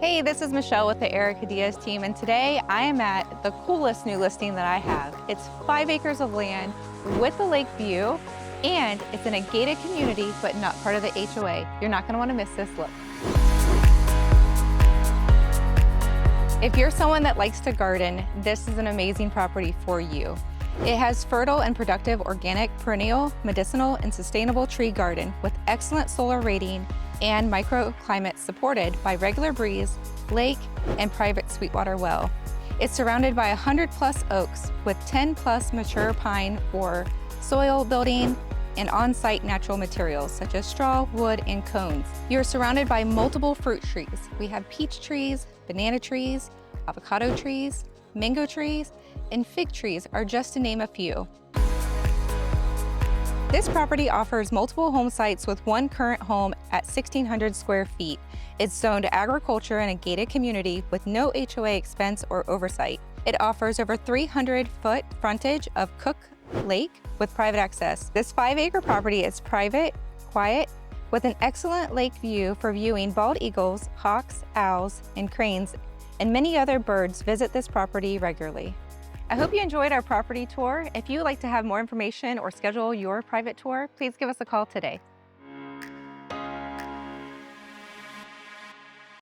Hey, this is Michelle with the Erica Diaz team, and today I am at the coolest new listing that I have. It's 5 acres of land with a lake view, and it's in a gated community, but not part of the HOA. You're not gonna wanna miss this look. If you're someone that likes to garden, this is an amazing property for you. It has fertile and productive organic, perennial, medicinal, and sustainable tree garden with excellent solar rating and microclimate supported by regular breeze, lake, and private Sweetwater well. It's surrounded by 100+ oaks with 10+ mature pine for soil building and on-site natural materials such as straw, wood, and cones. You're surrounded by multiple fruit trees. We have peach trees, banana trees, avocado trees, mango trees, and fig trees are just to name a few. This property offers multiple home sites with one current home at 1,600 square feet. It's zoned agriculture in a gated community with no HOA expense or oversight. It offers over 300-foot frontage of Cook Lake with private access. This 5-acre property is private, quiet, with an excellent lake view for viewing bald eagles, hawks, owls, and cranes, and many other birds visit this property regularly. I hope you enjoyed our property tour. If you would like to have more information or schedule your private tour, please give us a call today.